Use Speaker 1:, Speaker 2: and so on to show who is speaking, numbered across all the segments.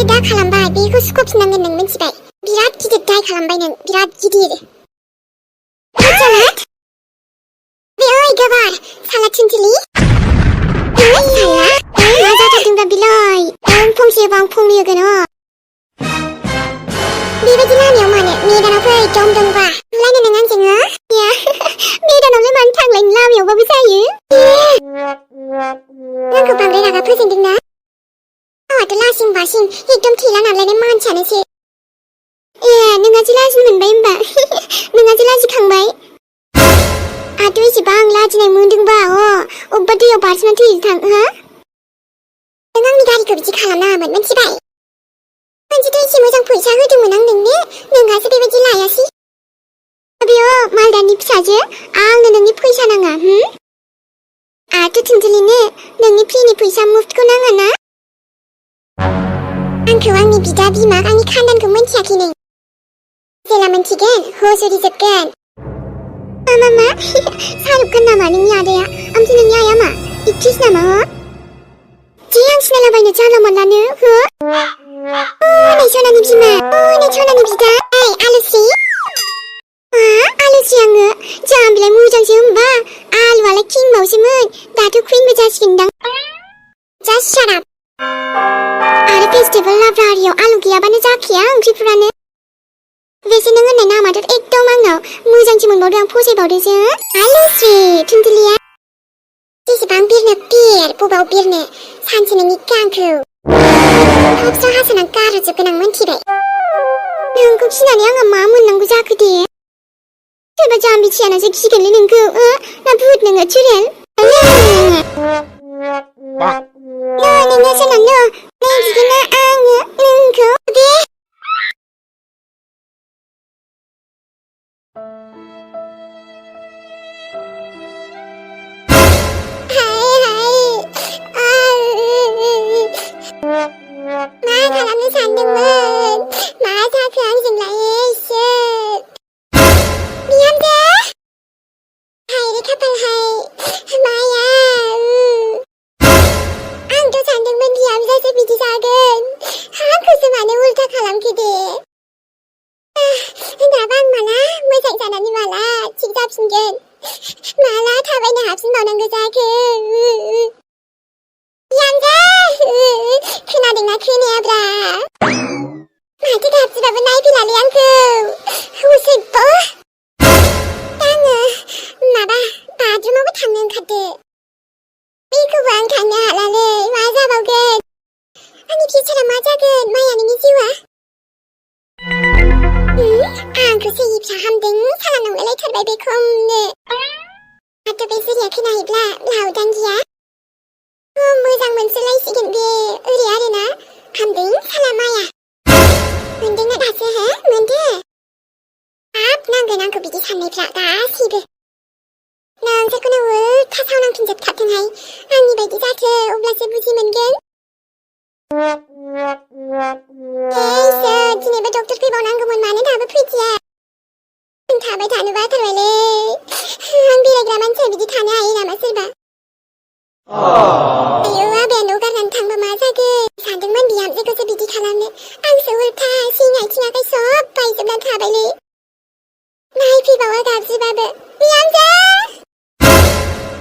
Speaker 1: गिदिर दा खालामबाय बेखौ सुख'फिननांगोन नों मिथिबाय बिराद गिदिर दाय खालामबाय नों बिराद गिदिर सालाद बे ओइ गोबार सालाद थिनथिलि साला मा जाथारदोंब्रा बिलाय फंसेबा आं फंनै होगोन बेबायदि लामायाव मानो मेदानाव फै दम दंबा बुलायनो नों आंजों मेदानावलाय मानो थांलायनो लामायावबाबो जायो नोंखौ बांद्राय रागा फोजोंदोंना गावाथ' लासिं बासिं एकदम थेला नालायनाय मानसियानोसो नोंहासो लाजि मोनबाय होमबा नोंहासो लाजिखांबाय आंथ' एसेबां लाजिनाय मोनदोंबा अबेबा दैयाव बारसोमनानै थैजों थां नों आंनि गारिखौ बिदि खालामनाङामोन मिथिबाय मानसिथ' एसे मोजां फैसा होदोंमोन आं नोंनो नोंहासो बेबायदि लायासै बेयो मालदारनि फिसाजो आंनो नोंनि फैसा नाङा आंथ' थिनथिलिनो नोंनि फ्रिनि फैसा मुफ्तखौ नाङा ना आंखौ आंनि बिदा बिमा आंनि खानदानखौ मोनथियाखै नों जेला मोनथिगोन होजोबगोन मा शाहरुख खान नामा नोंनि आदाया ओमफ्राय नोंनि आइया मा एक्ट्रिस नामा जे आं सिनायलाबायनो जानला मोनलानो नै सनानि बिमा नै सनानि बिदा आलुसि आलुसि आङो जोंहा बिलाय मोजांसो होमबा आलुआलाय किंबावसोमोन दाथ' कुइनबो जासिगोनदां जास्ट शाट आप आरो भेजिटेबल लाइब्रेरियाव आलु गैयाबानो जाखाया ओंख्रिफोरानो बेसे नों होननाय नामाथ' एकदम आंनाव मोजांसो मोनबावदों आं फसायबावदोंसो आलुसि थुनथिलिया जेसेबां बिरनो बिर बबाव बिरनो सानसे नोंनि गांखौ खबसा हासोना गारजोबगोन आं मोनथिबाय नोंखौ गिनानै आंहा मा मोननांगौ जाखो दे सोरबा जाम्बि थियानासो गिगोनलै नोंखौ ना भुत नोङो चुरेल नोङो सोनानो नोंदिनो आङो नोंखौ दे मा खालामनो सानदोंमोन मा जाखो आंजोंलाय इसोर बिहामजो हायरे खाफालहाय माया आंथ' सानदोंमोन बिहामजोसो बिदि जागोन आंखौसो मानो उल्था खालामखो दे दाबा आं माला मोजां जानानै माला थिग जाफिनगोन माला थाबायनो हाफिनबावनांगौ जाखो बिहामजो खोनादोंना खोनायाब्रा माथो गाबज्रिबाबो नायफैलालै आंखौ उसैबो आङो माबा बाथरुमावबो थांनो ओंखारदो बेखौबो आं थांनो हालालै मा जाबावगोन आंनि फिउचारा मा जागोन माया नोंनि जिउआ आंखौसो फिसा हामदों सालानाव लायथारबाय बे खमनो आथ' बे जिरिया खोनायोब्ला लावदांगिया मोजां मोनसोलायसिगोन बे ओरै आरोना हामदों साला माया मोनदोंना दासो मोनदो हाब नांगोन आंखौ बिदि साननायफ्रा गासैबो नोंसोरखौनो उल्था सावनांफिनजोबथारथोंहाय आंनि बायदि जाथो अब्लासो बुजि मोनगोन इसोर दिनैबो डक्टर फैबावनांगौमोन मानो दाबो फैदिया आं थाबाय थानो बाथारबायलै आं बेरायग्रा मानसिया बिदि थानो हायो नामा सोरबा आयौ आबाया न' गारनानै थांबा मा जागोन सानदोंमोन बिहामजोखौसो बिदि खालामनो आंसो उल्था सिं आथिं आखाइ सब बायजोबनानै थाबायलै नायफैबावा गाबज्रिबाबो बिहामजो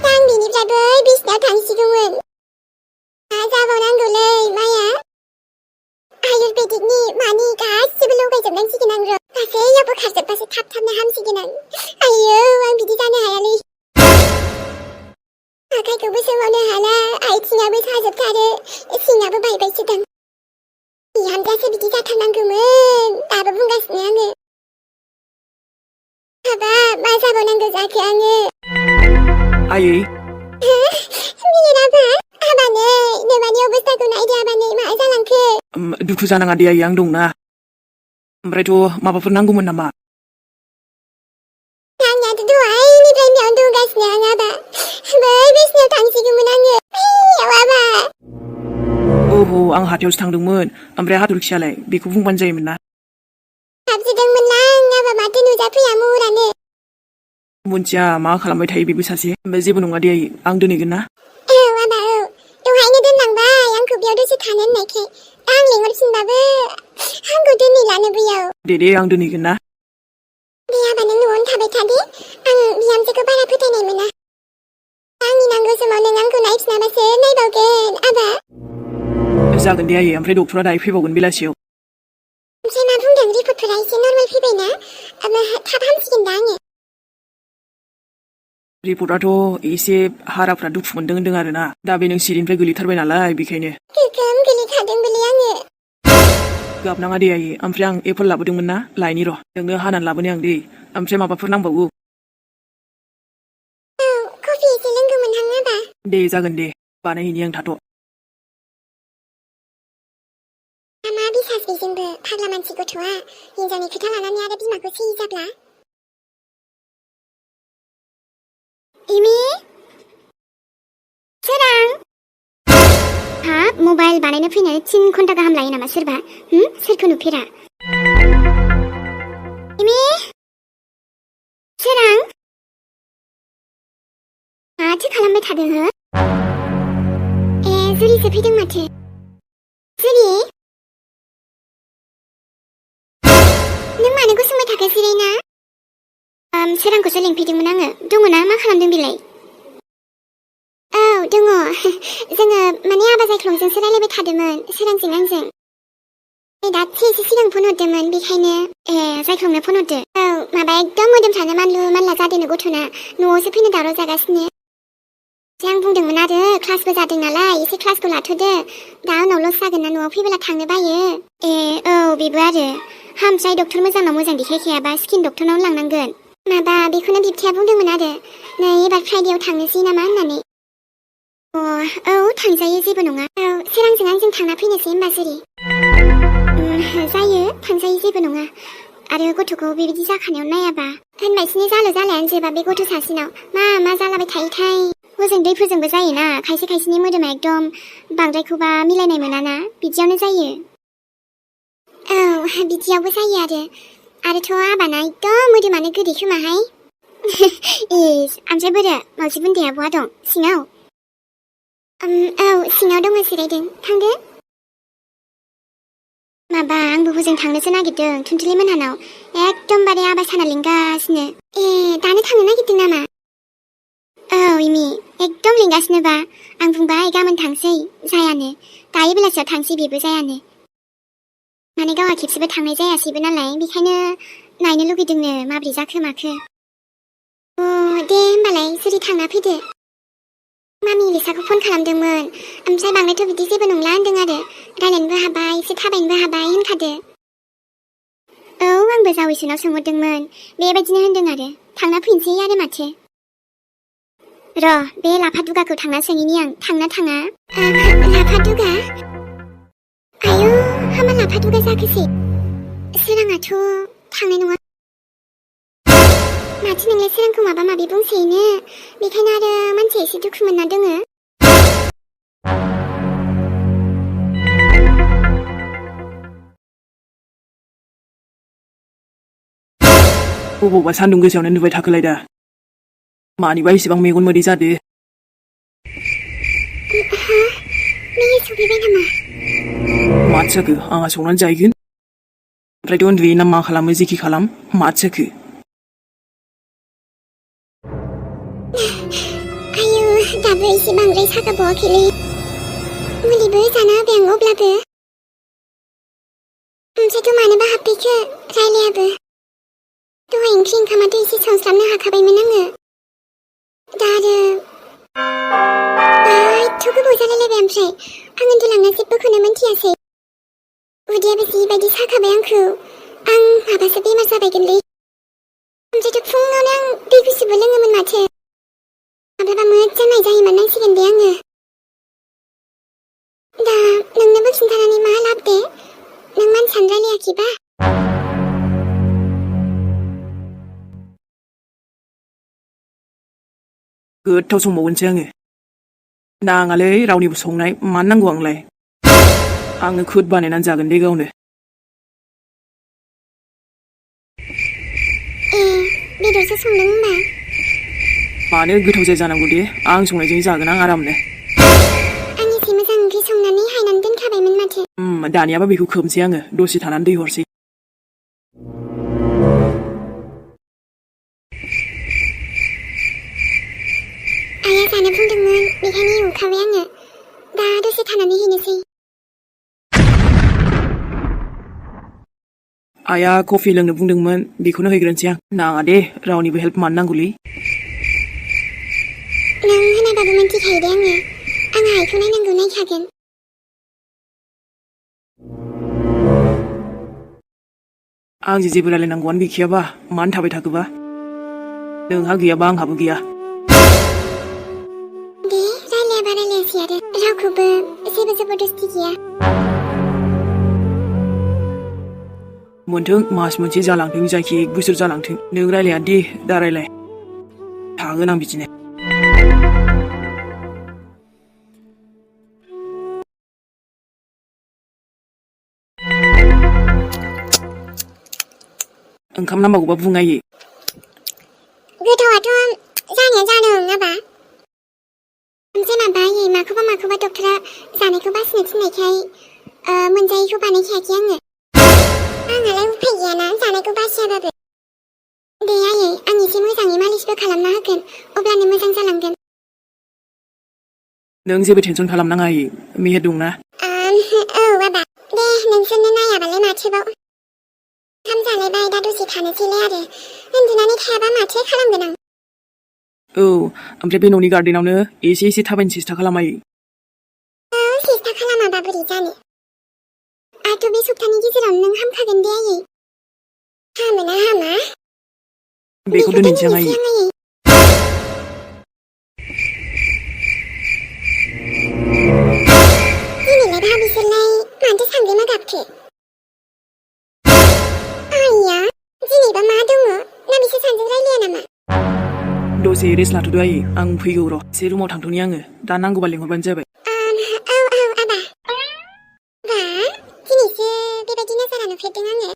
Speaker 1: आं बिनिफ्राय बै बिसिनायाव थांसिगौमोन मा जाबावनांगौलै माया आयुर्वेदिकनि मानि गासिबो लगायजोबनांसिगोन आं गासैयावबो खारजोबबासो थाबनो हामसिगोन आं आयौ आं बिदि जानो हायालै आखाइखौबो सोमावनो हाला आथिङाबो साजोबथारो सिङाबो बायबायसोदां बिहामजोआसो बिदि जाथारनांगौमोन दाबो बुंगासिनो आङो हाबा मा जाबावनांगौ जाखो आङो
Speaker 2: आयै
Speaker 1: बिराबा हाबानै नोमानि अबस्थाखौ नायदो हाबानै मा जालांखो
Speaker 2: दुखु जानाङा दे आयै आं दंना ओमफ्रायथ' माबाफोर नांगौमोन नामा
Speaker 1: नांनायाथ' दहायनिफ्राय बेयावनो दंगासिनो आं आबा बै बिसिनायाव थांसिगौमोन आङो बैयाव आबा
Speaker 2: आं हाथायावसो थांदोंमोन ओमफ्राय हाथरखियालाय बेखौ बुंबानो जायोमोन ना
Speaker 1: गाबज्रिदोंमोन आं आबा माथो नुजाफैया महरानो
Speaker 2: मोनथिया मा खालामबाय थायो बेबो सासे ओमफ्राय जेबो नङा दे आयै आं दोनहैगोन ना
Speaker 1: आबा दहायनो दोनलांबाय आंखौ बेयाव दसे थानो होननायखाय आं लिंहर लिंहरफिनबाबो आंखौ दोनहैलानो बैयाव।
Speaker 2: दे आं दोनहैगोन ना।
Speaker 1: दे आबा नों न'आवनो थाबाय था दे। आं बिहामजोखौ बारा फोथायनाय मोना। आंनि नांगौ समाव नों आंखौ नायफिनाबासो नायबावगोन आबा।
Speaker 2: जागोन दे आयै, ओमफ्राय डक्टरा दायो फैबावगोन बेलासियाव।
Speaker 1: ओमफ्राय मा बुंदों? रिपर्टफोरा एसे नर्मेल फैबायना? थाब हामसिगोन दा आङो।
Speaker 2: रिपर्टआथ' एसे हाराफ्रा दुखु मोनदों होन्दों आरोना। दा बे नों सिरिनिफ्राय गोलैथारबाय नालाय बेखायनो।
Speaker 1: गोगोम गोलैखादोंबोलै आङो।
Speaker 2: गाबनाङा दे आयै, ओमफ्राय आं एपोल लाबोदोंमोन ना, लायनि र'। नोंनो हानानै लाबोनो आं दे। ओमफ्राय माबाफोर नांबावगौ?
Speaker 1: औ, कफि एसे लोंगौमोनहां आबा।
Speaker 2: दे जागोन दे, बानायहैनि आं थाथ'।
Speaker 1: मा बिसास बेजोंबो फाग्ला मानसि गथ'आ हिनजावनि खोथा लानानै आरो बिमाखौ सैयै जाब्ला। इमि सोरां हाब मबाइल बानायनो फैनानै 3 घन्टा गाहाम लायो नामा सोरबा? सोरखौ नुफेरा? इमि सोरां माथो खालामबाय थादों हो? ए जुरिसो फैदों माथो। जुरि नों मानो गसंबाय थाखो जिरायना? सोरांखौसो लिंफैदोंमोन आङो। दङ ना? मा खालामदों बेलाय? औ दङ। जोङो माने आबा जायख्लंजोंसो रायलायबाय थादोंमोन, सोरांजों आंजों। दासो एसे सिगां फन हरदोंमोन, बेखायनो। ए जायख्लंनो फन हरदो? औ, माबा एकदम मोदोमफ्रानो मानलु मानला जादोंनो गथ'ना। न'आवसो फैनो दावराव जागासिनो। आं बुंदोंमोन आरो क्लासबो जादों नालाय एसे क्लासखौ लाथ'दो, दा उनाव लस जागोन ना न'आव फैबोला थांनो बायो। ए औ बेबो आरो। हामसाय डक्टर मोजांनाव मोजां देखायखायाबा स्किन डक्टरनाव लांनांगोन। माबा बेखौनो बिबथैया बुंदोंमोन आरो, नै एबार फ्राइडेआव थांनोसै नामा होननानै। औ थांजायो, जेबो नङा। औ सोरांजों आंजों थांना फैनोसै होनबा जुरि। जायो, थांजायो, जेबो नङा। आरो गथ'खौ बेबायदि जाखानायाव नायाबा होनबायसिनि जालायानो जोबा बे गथ' सासेनाव। मा जालाबाय थायोथाय। हजों दैफोरजोंबो जायोना, खायसे खायसेनि मोदोमा एकदम बांद्रायखौबा मिलायनाय मोनाना, बिदियावनो जायो। औ बिदियावबो जायो आरोथ' आबाना एकदम मोदोमानो गोदै खोमाहाय। ओमफ्राय बोरो मावजि बुन्दाया बहा दं? सिङाव? औ सिङाव दङ जिरायदों, थांदो। माबा आंबो हजों थांनोसो नागिरदों, थुनथुलि मोनहानाव। एकदमबारे आबा साना लिंगासिनो। ए दानो थांनो नागिरदों नामा? औ इमि एकदम लिंगासिनोबा। आं बुंबाय गाबोन थांसै, जायानो। दायो बेलासियाव थांसै, बेबो जायानो। माने गावहा खेबसेबो थांनाय जायासैबो नालाय, बेखायनो नायनो लुगैदोंनो माब्रै जाखो माखो। दे होमबालाय जुरि थांना फैदो। मामि लिसाखौ फन खालामदोंमोन, ओमफ्राय बांद्रायथ' बिदि जेबो नंला होनदों आरो। रायलायनोबो हाबाय, एसे थाबायनोबो हाबाय होनखादो। औ आंबो जावैसोनाव सोंहरदोंमोन, बेबायदिनो होनदों आरो। थांना फैनोसै आरो माथो। र' बे लाफा दुगाखौ थांना सोंहैनि आं, थांना थाङा? लाफा दुगा? आयौ हामा लाफा दुगा जाखोसै। सोराङाथ' थांनाय नङा। माथो नोंलाय सोरांखौ माबा माबि बुंसोयोनो, बेखायनो आरो मानसिया एसे दुखु मोनना दोङो।
Speaker 2: बबावबा सान्दुं गोसायावनो नुबाय थाखोलाय दा? मानिबा इसेबां मेगन मोदै जादो?
Speaker 1: मेहे सफैबाय नामा?
Speaker 2: माथो जाखो? आंहा संनानै जाहैगोन। ओमफ्रायथ' उन्दुयो ना मा खालामो जेखि खालाम, माथो जाखो?
Speaker 1: आयौ दाबो एसे बांद्राय सागाबावाखैलै। मुलिबो जाना होबाय आं अब्लाबो। ओमफ्रायथ' मानोबा हाबफैखो, रायलायाबो। दहाय ओंख्रि ओंखामाथ' एसे संस्लाबनो हाखाबायमोन आङो। दा आरो एथ' गोबाव जालायलायबाय, ओमफ्राय आं उन्दुलांना जेबोखौनो मोनथियासै। उदैयाबो जिबायदि साखाबाय आंखौ, आं माबासो बेमार जाबायगोनलै। ओमफ्रायथ' फुङावनो आं दै गुसुबो लोङोमोन माथो। माब्लाबा मोजां नायजाहैमार नांसिगोन दे आङो। दा नोंनोबो खिन्थानानै मा लाब दे, नों मानसियानो रायलायाखैबा।
Speaker 2: गोथाव संबावगोनसै आङो। नाङालै रावनिबो संनाय, मानो नांगौ आंलाय? आङो खुद बानायनानै जागोन दे गावनो।
Speaker 1: बेदरसो संदों होनबा?
Speaker 2: मानो गोथाव जाया जानांगौ दे, आं संनायजों जागोन आं आरामनो।
Speaker 1: आं एसे मोजां ओंख्रि संनानै हायनानै दोनखाबायमोन माथो।
Speaker 2: दानियाबा बेखौ खोबसै आङो दसे थानानै दै हरसै
Speaker 1: आइया जानो बुंदोंमोन बेखायनो एवखाबाय आङो दा दसे थानानै हैनोसै
Speaker 2: आइया कफि लोंनो बुंदोंमोन बेखौनो हैग्रोनोसै आं नाङा दे रावनिबो हेल्प मानो नांगौलै
Speaker 1: नों होनाबाबो मिन्थिखायो दे आङो आं आइखौ नायनांगौ नायखागोन
Speaker 2: आंजों जेबो रायलायनांगौआनो गैखायाबा मानो थाबाय थाखोबा नोंहा गैयाबा आंहाबो गैया
Speaker 1: दे रायलायाबा रायलायासै आरो रावखौबो जेबो जबरदस्ति गैया
Speaker 2: मोनथों मास मोनसे जालांथों जायखि 1 बोसोर जालांथों नों रायलाया दे दा रायलाय थागोन आं बिदिनो ओंखाम नांबावगौबा बुंनायै
Speaker 1: गोथावाथ' जानाया जादों आबा ओमफ्राय माबायै माखौबा डक्टरा जानायखौ बासिनो थिननायखाय मोनजायैखौ बानायखायाखै आङो आंहालाय उफाय गैयाना जानायखौ बासियाबाबो दे आयै आं एसे मोजाङै मालिसबो खालामना होगोन अब्लानो मोजां जालांगोन
Speaker 2: नों जेबो टेनसन खालामनाङा आयै मेहेर दंना
Speaker 1: औ आबा दे नोंसोरनो नायाबालाय माथोबाव ओंखाम जालायबाय दा दसे थानोसैलाय आरो उन्दुनानै थायाबा माथो खालामगोन आं
Speaker 2: औ ओमफ्राय बे न'नि गार्डेनावनो एसे थाबायनो सेस्था खालाम आयै
Speaker 1: सेस्था खालामाबा बोरै जानो आंथ' बे सप्तानि गेजेरावनो नों हामखागोन दे आयै हामोना हामा
Speaker 2: बेखौ दोननोसै आं आयै
Speaker 1: दिनैलाय भाबिसोरलाय मानोथो सानदोंना गाबखो आइया दिनैबा मा दङ ना बिसोर सानजों रायलाया नामा
Speaker 2: दसे रेस्ट लाथ'दो आयै आं फैगौ र' एसे रुमाव थांथ'नि आङो दा नांगौबा लिंहरबानो जाबाय
Speaker 1: औ आबा बा दिनैसो बेबायदि नजारा नुफेरदों आङो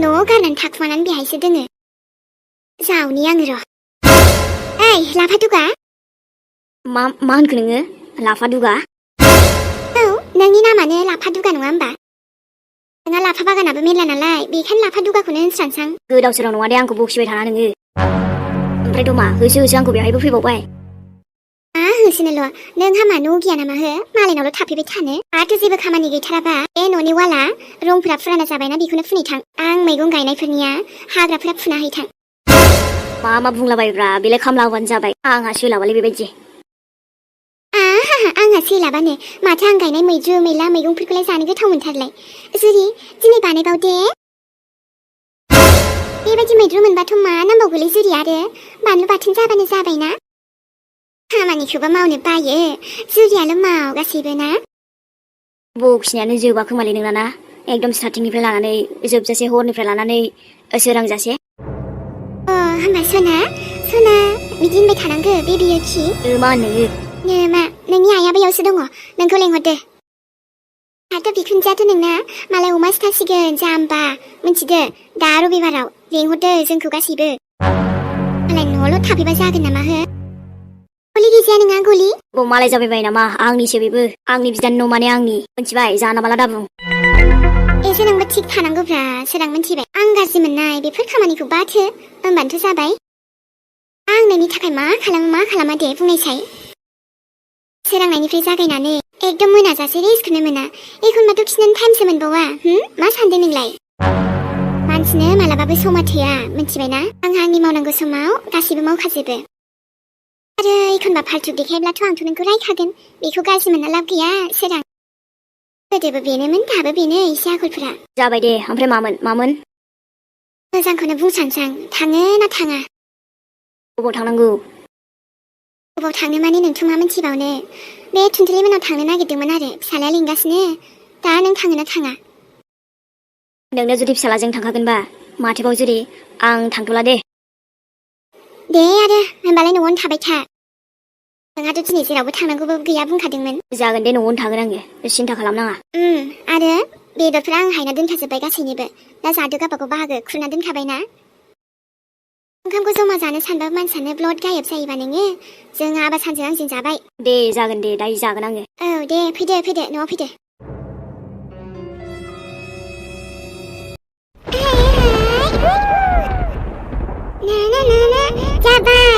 Speaker 1: न'आव गारनानै थाखुमानानै बेहायसो दोङो जावनि आङो र' ओइ लाफा दुगा
Speaker 3: मा होनखो नोङो लाफा दुगा
Speaker 1: औ नोंनि नामानो लाफा दुगा नङा होमबा नोंहा लाफा बागानाबो मेरला नालाय बेखायनो लाफा दुगाखौनो होनस्रांसां
Speaker 3: गोदाव सोराव नङा दे आंखौ बखिबाय थाना नोङो ओमफ्राय मा होसो आंखौ बेहायबो फैबावबाय
Speaker 1: होसोनोल' नों हामा न' गैया नामा हो मालायनावल' थाफैबाय थानो आरो जेबो खामानि गैथाराबा बे न'नि वाला रंफोरा फुराना जाबायना बेखौनो फुनहैथां आं मैगं गायनायफोरनिया हाग्राफोरा फुना हैथां
Speaker 3: मा बुंलाबायब्रा बेलाय खामला होबानो जाबाय आंहा सोलाबालै बेबायदि
Speaker 1: आंहा सोलाबानो माथो आं गायनाय मैद्रु मैला मैगंफोरखौलाय जानो गोथाव मोनथारलाय जुरि दिनै बानायबाव दे बेबायदि मैद्रु मोनबाथ' मा नांबावगौलै जुरि आरो बानलु बाथोन जाबानो जाबायना खामानिखौबा मावनो बायो जुरियाल' माव गासैबो ना
Speaker 3: बखिनायानो जोबा खोमालै नोंना ना एकदम स्टार्टिंनिफ्राय लानानै जोबजासे हरनिफ्राय लानानै सोरांजासे
Speaker 1: होमबा सना बिदि होनबाय थानांगौ बेबियो खि
Speaker 3: मा होनो
Speaker 1: मा नोंनि आइया बैयावसो दङ नोंखौ लेंहरदो दाथ' बिखुनजोआथ' नोंना मालाय अमा सिथारसिगोन जाम्बा मिथिदो दा रबिबाराव लेंहरदो जोंखौ गासैबो मालाय न'आवल' थाफैबा जागोन नामा हो गलि गैजाया नोंहा गलि
Speaker 3: मालाय जाबाय नामा आंनिसो बेबो आंनि बिदानि न' माने आंनि मिथिबाय जाना माला दाबुं
Speaker 1: एसे नोंबो थिग थानांगौब्रा सोरां मिथिबाय आं गाज्रि मोननाय बेफोर खामानिखौ बाथो होनबानोथ' जाबाय आं नोंनि थाखाय मा खालामा दे बुंनायसाय सोरांनायनिफ्राय जागायनानै एकदम मोनाजासे रेस्टखौनो मोना एखनबाथ' खिनानै टाइमसो मोनबावा मा सानदों नोंलाय मानसिनो मालाबाबो समा थोआ मिथिबायना आंहा आंनि मावनांगौ समाव गासैबो मावखाजोबो आरो एखनबा फाल्थु देखायब्लाथ' आंथ' नोंखौ रायखागोन बेखौ गाज्रि मोनना लाब गैया सोरां गोदोबो बेनोमोन दाबो बेनो एसे आखलफोरा
Speaker 3: जाबाय दे ओमफ्राय मामोन
Speaker 1: मोजांखौनो बुंसांसां थाङो ना थाङा
Speaker 3: बबाव थांनांगौ
Speaker 1: बबाव थांनो माने नोंथ' मा मिथिबावनो बे थुनथुलि मोनाव थांनो नागिरदोंमोन आरो फिसालाया लिंगासिनो दा नों थाङो ना थाङा
Speaker 3: नोंनो जुदि फिसालाजों थांखागोनबा माथोबाव जुदि आं थांथ'ला दे
Speaker 1: आरो होनबालाय न'आवनो थाबाय था नोंहाथ' दिनै जेरावबो थांनांगौबो गैया बुंखादोंमोन
Speaker 3: जागोन दे न'आवनो थागोन आङो सिन्था खालामनाङा
Speaker 1: आरो बेदरफोरा आं हायना दोनखाजोब्बाय गासैनिबो दा जादो गावबागाव बाहागो खुरना दोनखाबायना ओंखामखौ जमा जानो सानबा मानसियानो ब्लड गायब जायोबा नोङो जों आबा सानजों आंजों जाबाय
Speaker 3: दे जागोन दे दायो जागोन आङो
Speaker 1: औ दे फैदो न'आव फैदो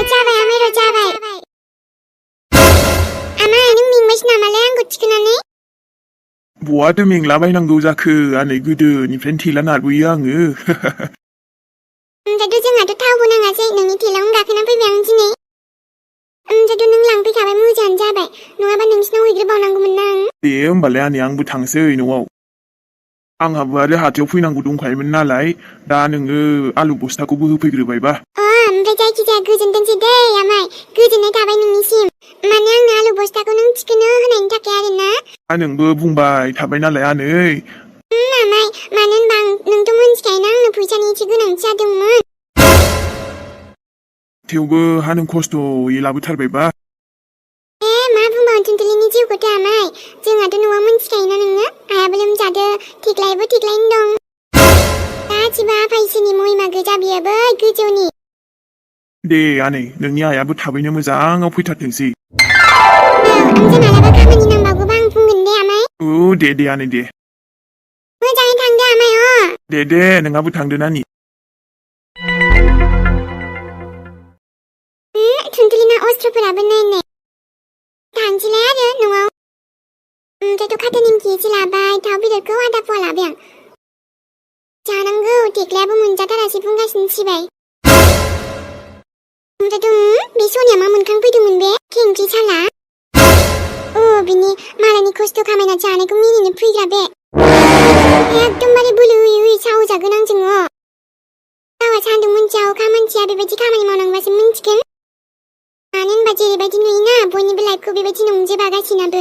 Speaker 1: जाबाय आमाय र' जाबाय आमाय नों मेंबायसो नामालै आंखौ थिखोनानै
Speaker 4: बहाथो मेंलाबायनांगौ जाखो आनै गोदोनिफ्रायनो थेला नारबोयो आङो
Speaker 1: ओमफ्रायथ' जोंहाथ' थावबो नाङासै नोंनि थेलायावनो गाखोना फैबाय आं दिनै ओमफ्रायथ' नों लांफैखाबाय मोजाङानो जाबाय नङाबा नोंसिनाव हैग्रोबावनांगौमोन ना आं
Speaker 4: दे होमबालाय आनै आंबो थांसै न'आव आंहाबो आरो हाथायाव फैनांगौ दंखायोमोन नालाय दा नोङो आलु बस्ताखौबो होफैग्रोबायबा
Speaker 1: ओमफ्राय जायखिजाया गोजोनथोंसै दै आमाय गोजोननाय थाबाय नोंनिसिम माने आंनो आलु बस्ताखौ नों थिखोनो होनायनि थाखाय आरोना
Speaker 4: नोंबो बुंबाय थाबाय नालाय आनै
Speaker 1: आमाय मानो होनबा नोंथ' मिन्थिखायोना आंनो फैसानि एसे गोनांथि जादोंमोन
Speaker 4: थेवबो नों खस्थ'यै लाबोथारबायबा
Speaker 1: मा बुंबावनो थुनथुलिनि जिउखौथ' आमाय जोंहाथ' न'आव मिन्थिखायोना नोङो आइयाबो लोमजादो थेख्लायाबो थेख्लायैनो दं गासिबो आफा इसोरनि महिमा गोजा बियो बै गोजौनि
Speaker 4: दे आनै नोंनि आइयाबो थाबैनो मोजाङाव फैथारथोंसै
Speaker 1: आंजों मालाबा खामानि नांबावगौबा आं बुंगोन दे आमाय
Speaker 4: दे आनै दे
Speaker 1: मोजाङै थांदो आमाय
Speaker 4: दे नोंहाबो थांदो नानि
Speaker 1: थुनथुलिना अस्त्रफोराबो नायनाय थांसैलाय आरो न'आव ओमफ्रायथ' खाथा निमखि एसे लाबाय थाव बेदरखौ आधा फवा लाबाय आं जानांगौ थेख्लायाबो मोनजाथारासै बुंगासिनो सिबाय ओमफ्रायथ' बे सनिया मा मोनखांफैदोंमोन बे खेंख्रि साला बिनि मालायनि खस्थ' खामायना जानायखौ मिनिनो फैग्रा बे एकदमबारे बोलो होयै साहस गोनां जोङो गावहा सान्दुं मोनथिया अखा मोनथिया बेबायदि खामानि मावनांबासो मिन्थिगोन मानो होनबा जेरैबायदि नुयोना बयनिबो लाइफखौ बेबायदि नंजोबा गासिनाबो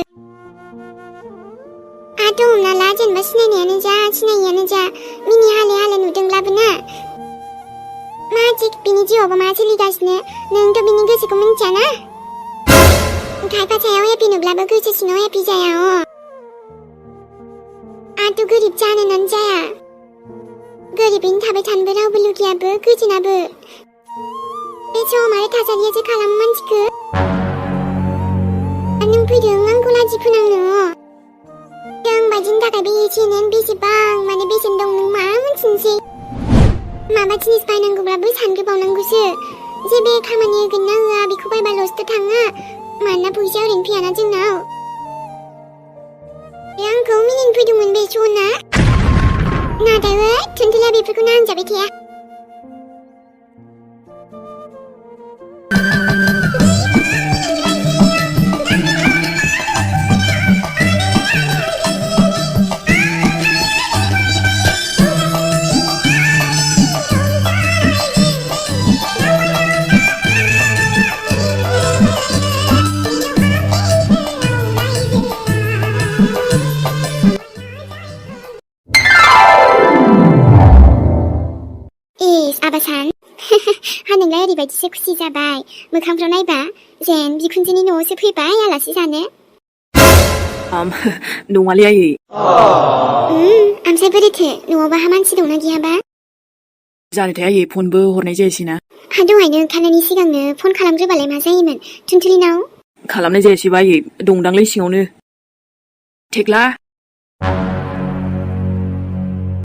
Speaker 1: आथ' हमना ला जेनेबा सिनायनायानो जा सिनायियानो जा मिनि हाले नुदोंब्लाबो ना मा बिनि जिउआवबो मा सोलिगासिनो नोंथ' बिनि गोसोखौ मिन्थियाना खायफा सायाव हेपि नुब्लाबो गोसो सिङाव हेपि जाया आंथ' गोरिब जानोनानो जाया गोरिबैनो थाबाय थानोबो रावबो लुगैयाबो गोजोनाबो बे सम आरो थासारियासो खालामो मानसिखौ नों फैदों आंखौ लाजि फोनांनो जों बायदिनि थाखाय बे एसेनेन बेसेबां माने बेसेन दं नों मा मोनथिनोसै माबा जिनिस बायनांगौब्लाबो सानग्रोबावनांगौसो जे बे खामानि होगोन ना होआ बेखौ बायबाल'सो थाङा मानोना फैसा ओरैनो फैयाना जोंनाव आंखौ मिनिनो फैदोंमोन बे सना नाथाय थुनथुलिया बेफोरखौनो आनजाबाय थाया आबासान नोंलाय ओरैबायदिसो खुसि जाबाय मोखांफ्राव नायबा जेन बिखुनजोनि न'आवसो फैबाय आलासि जानो
Speaker 2: नङालै आयै
Speaker 1: ओमफ्राय बोरैथो न'आवबा मानसि दंना गैयाबा
Speaker 2: जानोथाय आयै फनबो हरनाय जायासैना
Speaker 1: दहायनो ओंखारनायनि सिगांनो फन खालामग्रोबालाय मा जायोमोन थुनथुलिनाव
Speaker 2: खालामनाय जायासैबा आयै दंदांलै सिङावनो थेख्ला